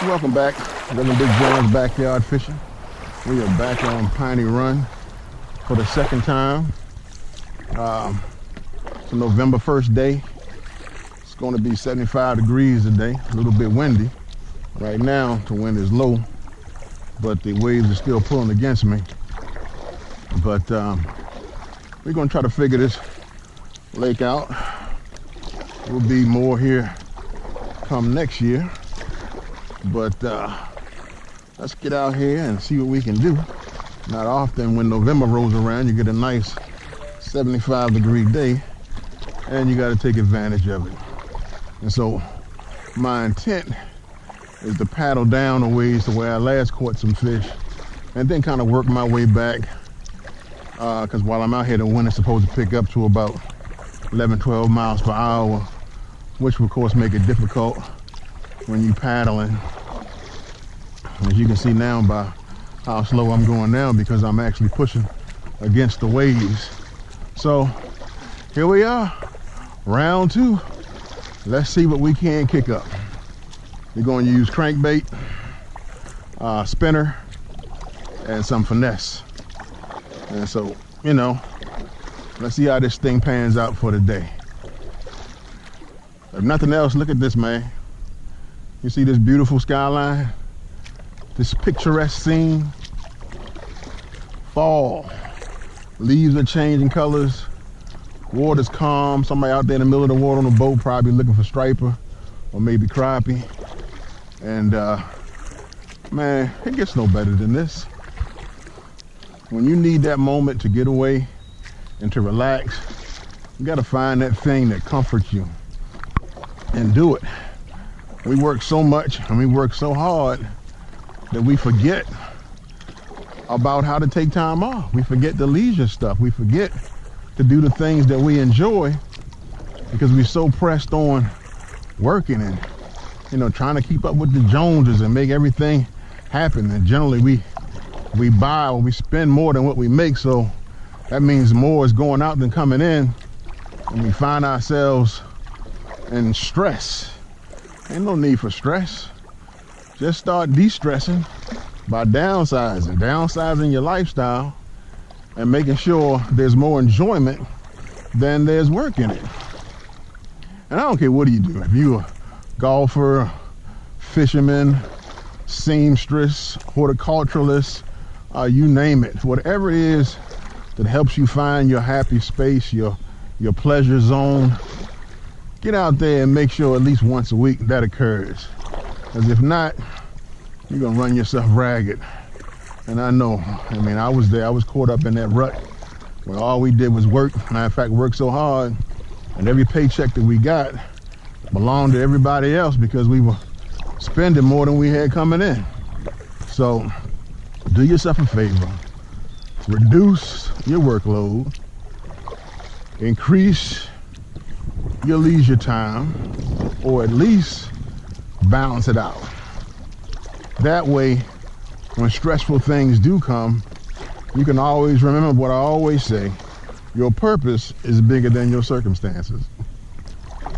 Welcome back. Living Big John's Backyard Fishing. We are back on Piney Run for the second time. It's a November 1st day. It's going to be 75 degrees today, a little bit windy. Right now, the wind is low, but the waves are still pulling against me. But we're going to try to figure this lake out. We'll be more here come next year. But let's get out here and see what we can do. Not often when November rolls around, you get a nice 75-degree day, and you got to take advantage of it. And so my intent is to paddle down a ways to where I last caught some fish, and then kind of work my way back. Because while I'm out here, the wind is supposed to pick up to about 11, 12 miles per hour, which will of course make it difficult when you're paddling. As you can see now by how slow I'm going now, because I'm actually pushing against the waves. So here we are, round two. Let's see what we can kick up. We're going to use crankbait, spinner, and some finesse. And so, you know, let's see how this thing pans out for the day. If nothing else, look at this, man. You see this beautiful skyline? This picturesque scene? Fall. Leaves are changing colors. Water's calm. Somebody out there in the middle of the water on a boat probably looking for striper or maybe crappie. And man, it gets no better than this. When you need that moment to get away and to relax, you gotta find that thing that comforts you and do it. We work so much and we work so hard that we forget about how to take time off. We forget the leisure stuff. We forget to do the things that we enjoy because we're so pressed on working and, you know, trying to keep up with the Joneses and make everything happen. And generally we buy or we spend more than what we make, so that means more is going out than coming in, and we find ourselves in stress. Ain't no need for stress. Just start de-stressing by downsizing your lifestyle and making sure there's more enjoyment than there's work in it. And I don't care what you do. If you're a golfer, fisherman, seamstress, horticulturalist, you name it. Whatever it is that helps you find your happy space, your pleasure zone, get out there and make sure at least once a week that occurs. Because if not, you're gonna run yourself ragged. And I know, I mean, I was there, I was caught up in that rut where all we did was work. Matter of fact, work so hard, and every paycheck that we got belonged to everybody else because we were spending more than we had coming in. So do yourself a favor, reduce your workload, increase your leisure time, or at least balance it out. That way, when stressful things do come, you can always remember what I always say: your purpose is bigger than your circumstances.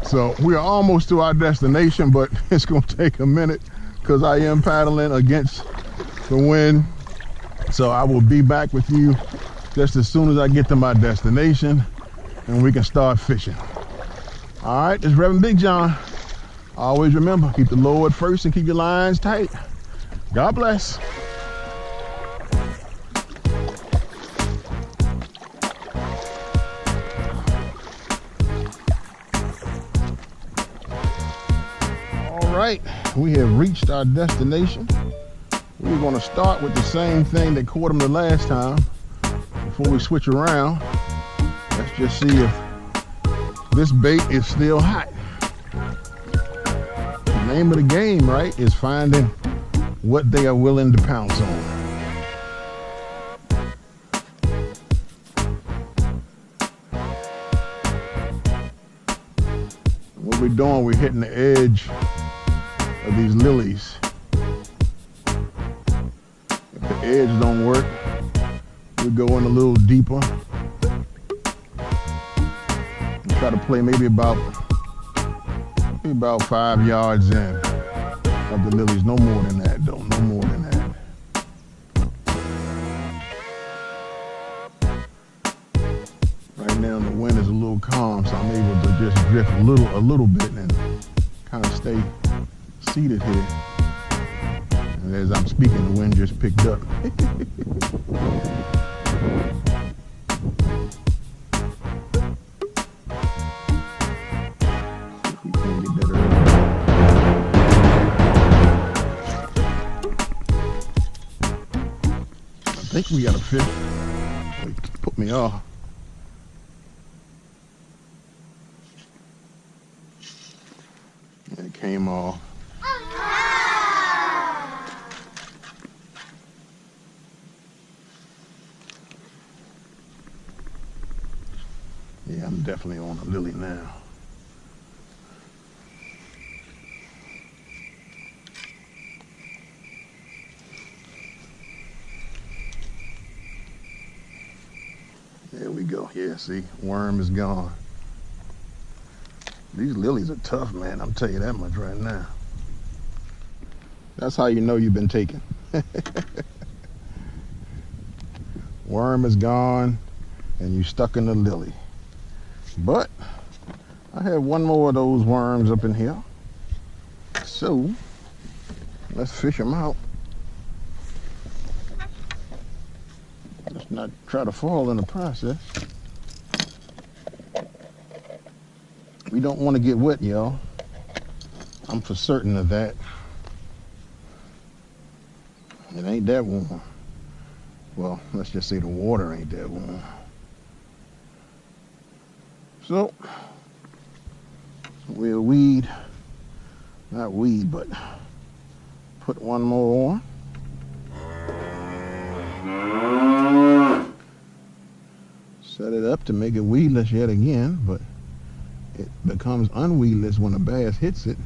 So we are almost to our destination, but it's gonna take a minute because I am paddling against the wind. So I will be back with you just as soon as I get to my destination and we can start fishing. All right, this is Reverend Big John. Always remember, keep the Lord first and keep your lines tight. God bless. All right, we have reached our destination. We're gonna start with the same thing that caught him the last time before we switch around. Let's just see if this bait is still hot. The name of the game, right, is finding what they are willing to pounce on. What we're doing, we're hitting the edge of these lilies. If the edge don't work, we go in a little deeper. Try to play maybe about 5 yards in. of the lilies. No more than that, though. No more than that. Right now the wind is a little calm, so I'm able to just drift a little bit and kind of stay seated here. And as I'm speaking, the wind just picked up. I think we got a fish. It put me off. It came off. Yeah, I'm definitely on a lily now. There we go. Yeah, see, worm is gone. These lilies are tough, man. I'll tell you that much right now. That's how you know you've been taken. Worm is gone, and you stuck in the lily. But I have one more of those worms up in here. So let's fish them out. Let's not try to fall in the process. We don't want to get wet, y'all. I'm for certain of that. It ain't that warm. Well, let's just say the water ain't that warm. So we'll not weed, but put one more on. Set it up to make it weedless yet again, but it becomes unweedless when a bass hits it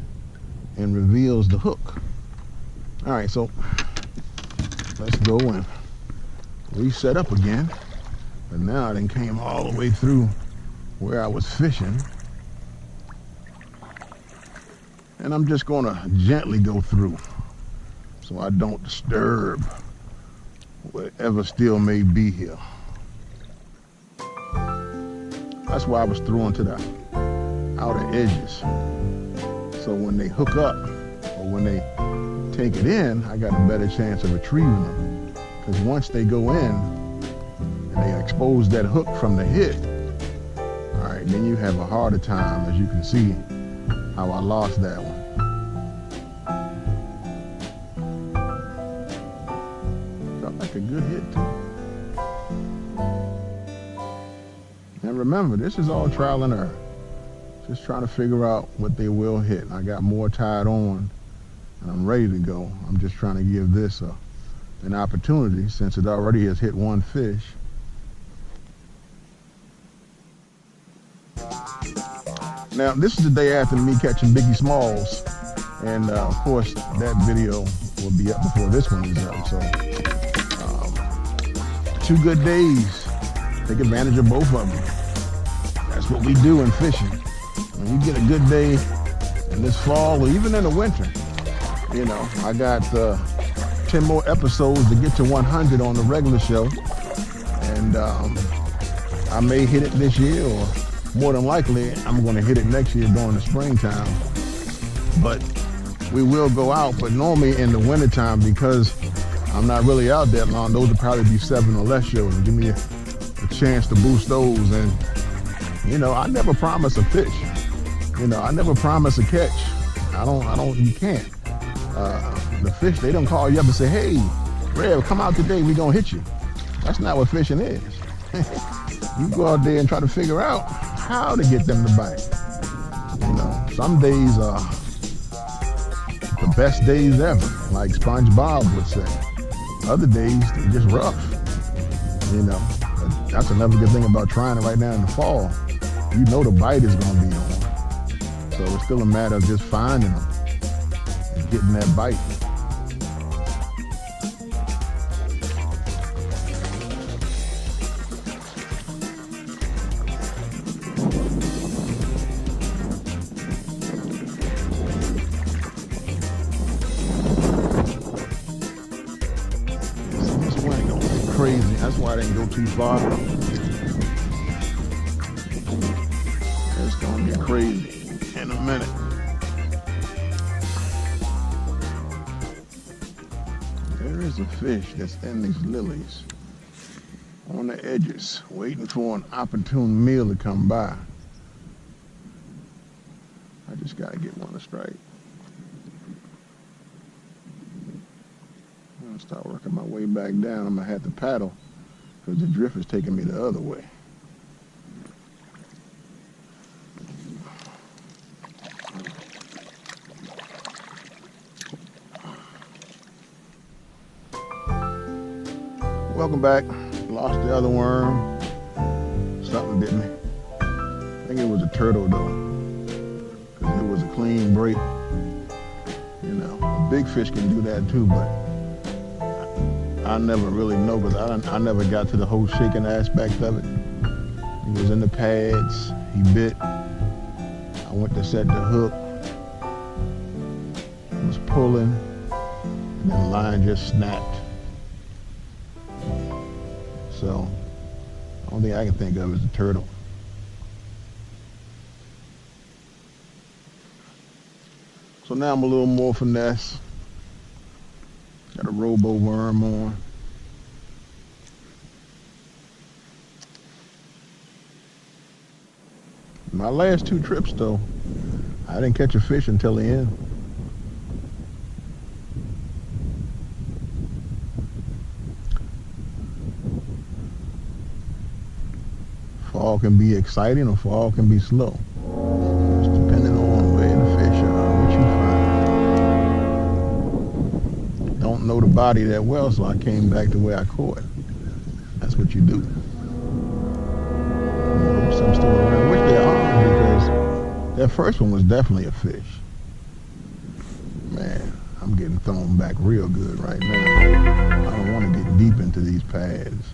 and reveals the hook. All right, so let's go and reset up again. But now it done came all the way through where I was fishing. And I'm just gonna gently go through so I don't disturb whatever still may be here. That's why I was throwing to the outer edges. So when they hook up or when they take it in, I got a better chance of retrieving them. Because once they go in and they expose that hook from the hit, all right, then you have a harder time, as you can see how I lost that one. Felt like a good hit too. And remember, this is all trial and error. Just trying to figure out what they will hit. I got more tied on and I'm ready to go. I'm just trying to give this an opportunity since it already has hit one fish. Now, this is the day after me catching Biggie Smalls. And of course, that video will be up before this one is up. So, 2 good days. Take advantage of both of them. That's what we do in fishing. When you get a good day in this fall or even in the winter, you know, I got 10 more episodes to get to 100 on the regular show. And I may hit it this year, or more than likely, I'm going to hit it next year during the springtime. But we will go out, but normally in the wintertime, because I'm not really out that long, those will probably be 7 or less shows. Give me a chance to boost those. And, you know, I never promise a fish. You know, I never promise a catch. You can't. The fish, they don't call you up and say, hey, Rev, come out today, we gonna hit you. That's not what fishing is. You go out there and try to figure out how to get them to bite. You know, some days are the best days ever, like SpongeBob would say. Other days, they're just rough. You know, that's another good thing about trying it right now in the fall. You know the bite is gonna be on. So it's still a matter of just finding them and getting that bite. That's why I didn't go too far. It's gonna get crazy in a minute. There is a fish that's in these lilies on the edges, waiting for an opportune meal to come by. I just gotta get one to strike. I'm gonna start working my way back down. I'm gonna have to paddle because the drift is taking me the other way. Welcome back. Lost the other worm. Something bit me. I think it was a turtle though, because it was a clean break. You know, a big fish can do that too, but I never really know, because I never got to the whole shaking aspect of it. He was in the pads, he bit. I went to set the hook. I was pulling, and then the line just snapped. So, the only thing I can think of is a turtle. So now I'm a little more finesse. Got a robo worm on. My last two trips though, I didn't catch a fish until the end. Fall can be exciting or fall can be slow. Just depending on where the fish are, what you find. Don't know the body that well, so I came back to where I caught. That's what you do. Some still around, which they are, because that first one was definitely a fish. Man, I'm getting thrown back real good right now. I don't want to get deep into these pads,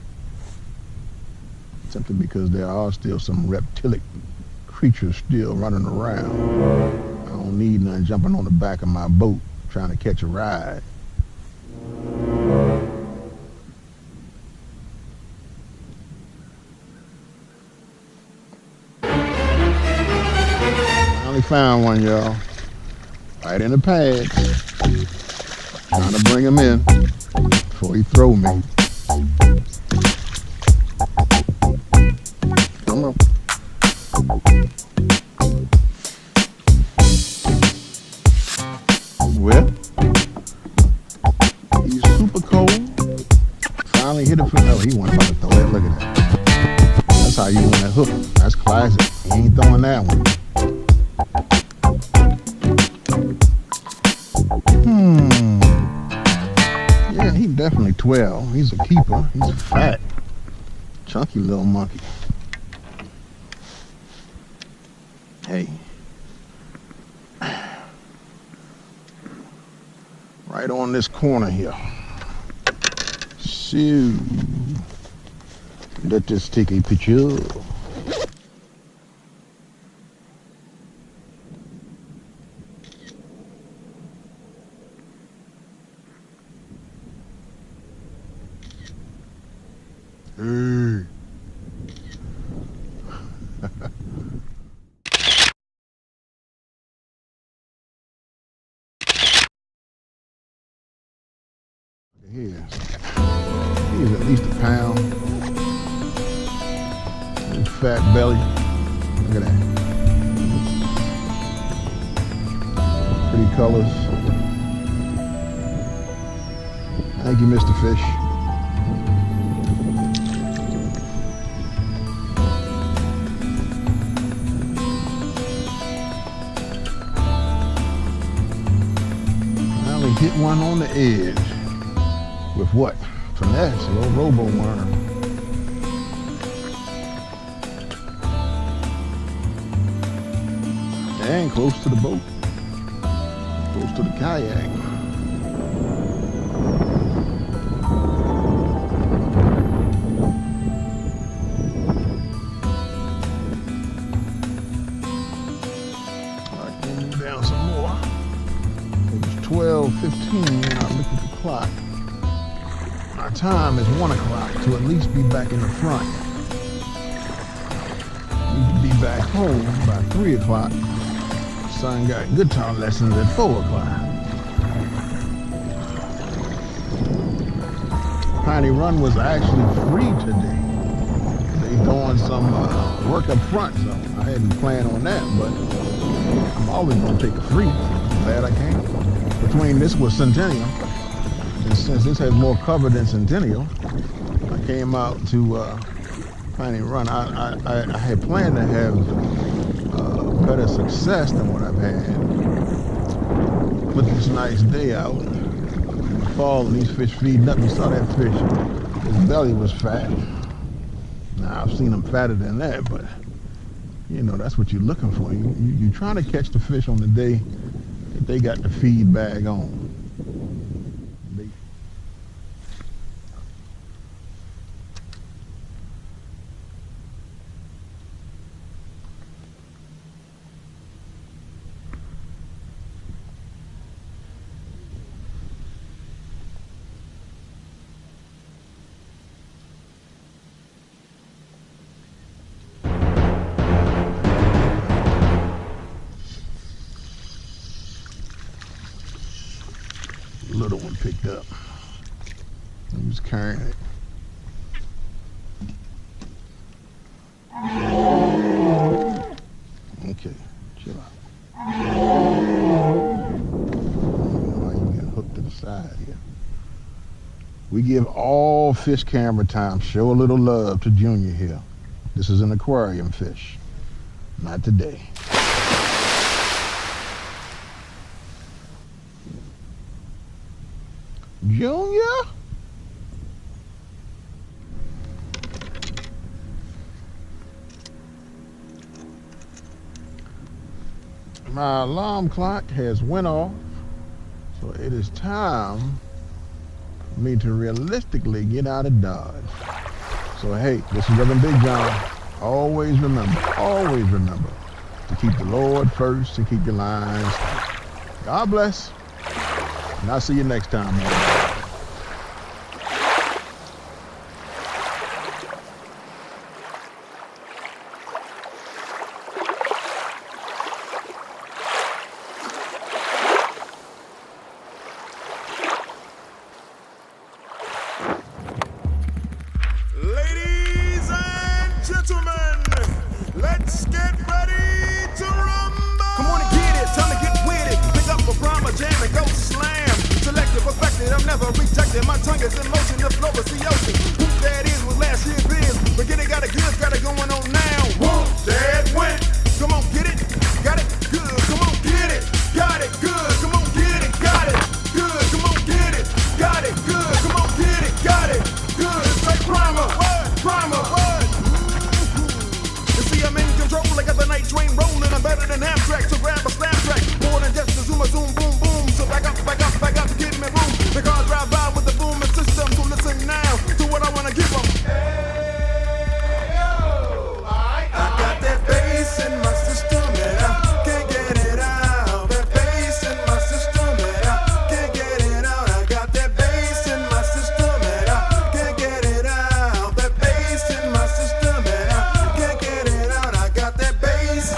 simply because there are still some reptilic creatures still running around. I don't need none jumping on the back of my boat trying to catch a ride. Found one, y'all, right in the pads. Trying to bring him in before he throw me. Come on. Well, he's super cold. Finally hit it for, oh, he wasn't about to throw it. Look at that. That's how you want that hook. That's classic. He ain't throwing that one. Yeah, he's definitely 12. He's a keeper. He's fat, chunky little monkey. Hey. Right on this corner here. So, let us take a picture. Hey. Here. He's at least a pound. His fat belly. Look at that. Pretty colors. Thank you, Mr. Fish. Hit one on the edge with what? Finesse, a little robo worm. And close to the boat, close to the kayak. All right, we'll move down some more. 12:15, I look at the clock. My time is 1 o'clock to at least be back in the front. Need to be back home by 3 o'clock. Son got guitar lessons at 4 o'clock. Piney Run was actually free today. They doing some work up front, so I hadn't planned on that, but I'm always gonna take a free. Glad I came. Between this was Centennial, and since this has more cover than Centennial, I came out to Piney Run. I had planned to have better success than what I've had with this nice day out in the fall and these fish feeding up. You saw that fish, his belly was fat. Now I've seen them fatter than that, but you know, that's what you're looking for. You're trying to catch the fish on the day that they got the feed bag on. Little one picked up. He was carrying it. Okay, chill out. I don't know why you get hooked to the side here. We give all fish camera time. Show a little love to Junior here. This is an aquarium fish. Not today. Junior? My alarm clock has went off, so it is time for me to realistically get out of Dodge. So hey, this is Reverend Big John. Always remember to keep the Lord first and keep your lines tight. God bless. And I'll see you next time, man. Ladies and gentlemen, let's get ready to rumble. Come on and get it, time to get with it. Pick up a Brahma jam and go slam. Selected, perfected, I'm never rejected. My tongue is in motion, the flow is the ocean. Who that is was last year's biz. Forget it, got it good, got it going on now. Whoa, Dad went. Come on, get it, got it good. Come on, get it, got it good. Come on, get it, got it good. Come on, get it, got it good. Come on, get it, got it good. It's like primer, primer, You see, I'm in control. I got the night train rolling. I'm better than Amtrak, so grab a snap track. More than just a zoom, boom, boom. So back up, give me room. The cars drive by with the booming system. So listen now to what I wanna give them. Hey, yo, I got that bass in my system and I can't get it out. That bass in my system and I can't get it out. I got that bass in my system and I can't get it out. That bass in my system and I can't get it out. I got that bass.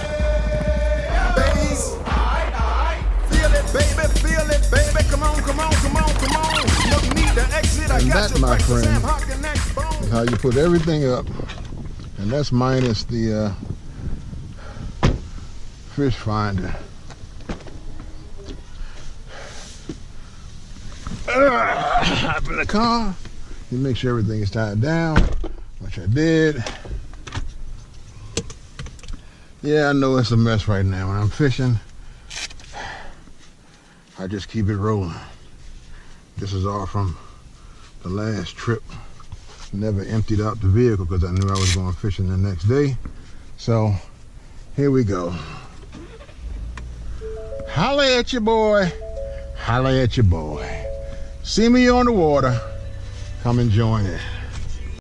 Feel it, baby, come on. No need to exit, I got that, my friend, is how you put everything up. And that's minus the fish finder. Hop in the car. You make sure everything is tied down, which I did. Yeah, I know it's a mess right now. When I'm fishing, I just keep it rolling. This is all from the last trip. Never emptied out the vehicle because I knew I was going fishing the next day. So here we go. Holla at your boy. Holla at your boy. See me on the water. Come and join it.